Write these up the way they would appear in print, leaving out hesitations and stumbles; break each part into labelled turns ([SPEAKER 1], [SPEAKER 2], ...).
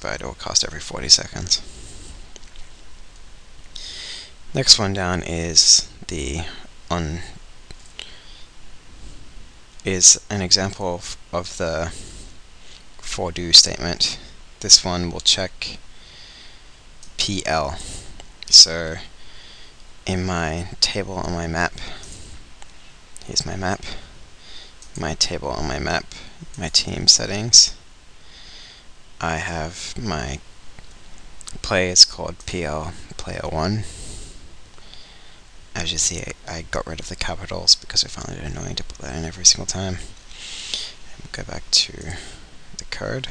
[SPEAKER 1] but it will cost every 40 seconds. Next one down is an example of the for do statement. This one will check PL. So in my table on my map, here's my map, my table on my map, my team settings, I have my play is called PL player 1. As you see, I got rid of the capitals because I found it annoying to put that in every single time. And go back to the code.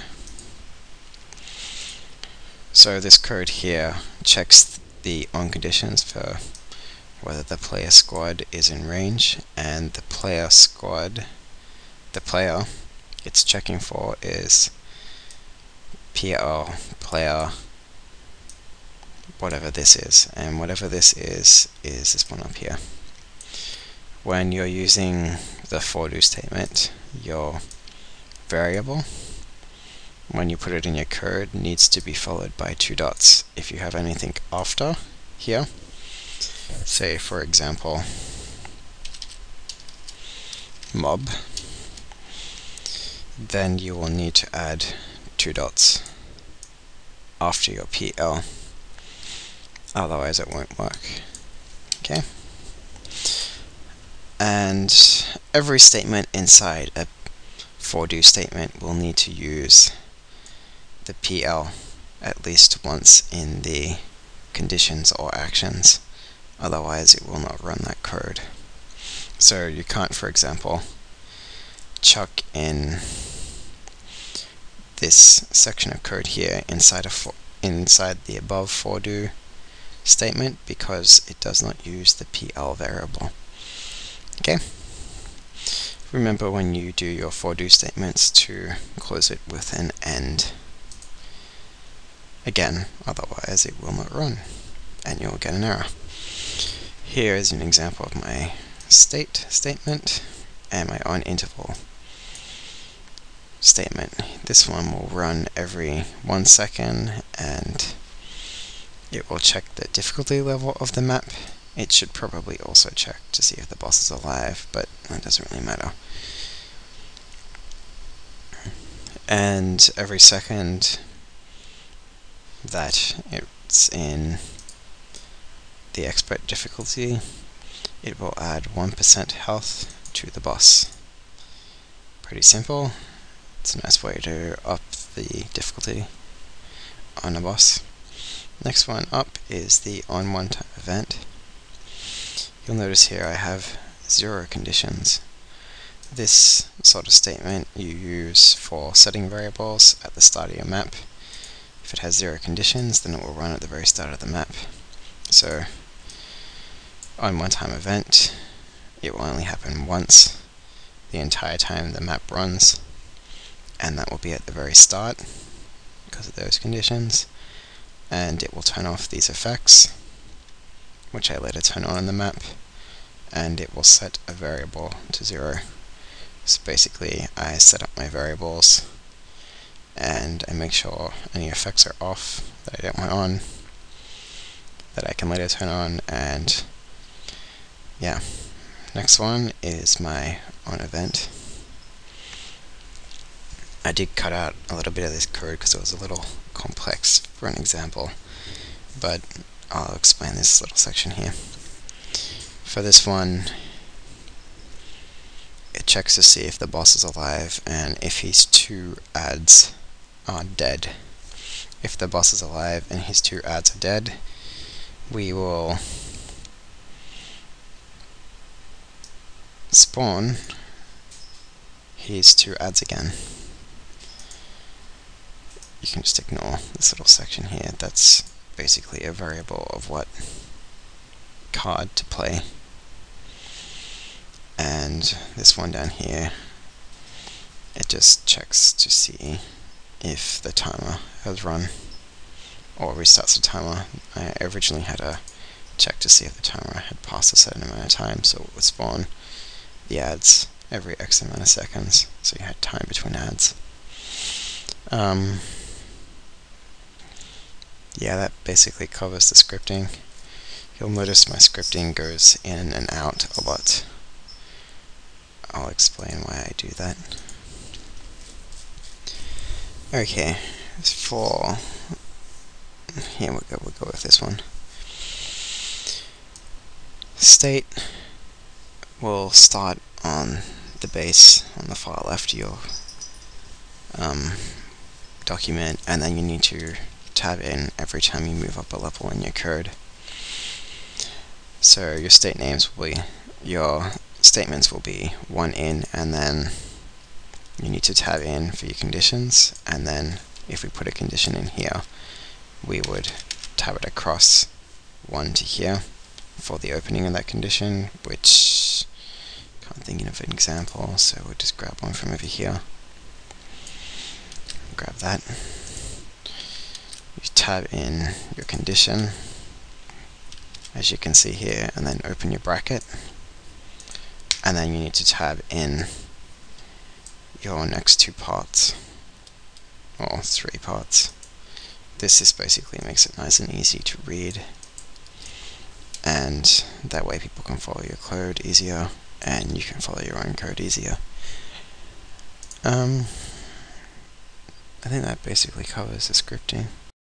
[SPEAKER 1] So this code here checks the on conditions for whether the player squad is in range, and the player squad, the player it's checking for is PL player whatever this is, and whatever this is this one up here. When you're using the for do statement, your variable, when you put it in your code, needs to be followed by 2 dots. If you have anything after here, say for example mob, then you will need to add 2 dots after your PL, otherwise it won't work. Okay? And every statement inside a for do statement will need to use the PL at least once in the conditions or actions, otherwise it will not run that code. So you can't, for example, chuck in this section of code here inside the above for do statement, because it does not use the PL variable. Okay? Remember when you do your for do statements to close it with an end. Again, otherwise it will not run and you'll get an error. Here is an example of my state statement and my on interval statement. This one will run every 1 second, and it will check the difficulty level of the map. It should probably also check to see if the boss is alive, but that doesn't really matter. And every second that it's in the expert difficulty, it will add 1% health to the boss. Pretty simple. It's a nice way to up the difficulty on a boss. Next one up is the on one time event. You'll notice here I have 0 conditions. This sort of statement you use for setting variables at the start of your map. If it has 0 conditions, then it will run at the very start of the map. So on one time event, it will only happen once the entire time the map runs, and that will be at the very start because of those conditions. And it will turn off these effects, which I later turn on in the map, and it will set a variable to 0. So basically I set up my variables and I make sure any effects are off that I don't want on, that I can later turn on. And yeah, next one is my on event. I did cut out a little bit of this code because it was a little complex for an example, but I'll explain this little section here. For this one, it checks to see if the boss is alive and if his 2 adds are dead. If the boss is alive and his 2 adds are dead, we will spawn his 2 adds again. You can just ignore this little section here. That's basically a variable of what card to play. And this one down here, it just checks to see if the timer has run or restarts the timer. I originally had a check to see if the timer had passed a certain amount of time, so it would spawn the ads every X amount of seconds, so you had time between ads. Yeah, that basically covers the scripting. You'll notice my scripting goes in and out a lot. I'll explain why I do that. Okay, here we'll go with this one. State will start on the base on the far left of your document, and then you need to tab in every time you move up a level in your code. So your statements will be one in, and then you need to tab in for your conditions, and then if we put a condition in here, we would tab it across one to here for the opening of that condition, which can't think of an example, so we'll just grab one from over here. Grab that. You tab in your condition, as you can see here, and then open your bracket, and then you need to tab in your next two parts, or three parts. This just basically makes it nice and easy to read, and that way people can follow your code easier, and you can follow your own code easier. I think that basically covers the scripting.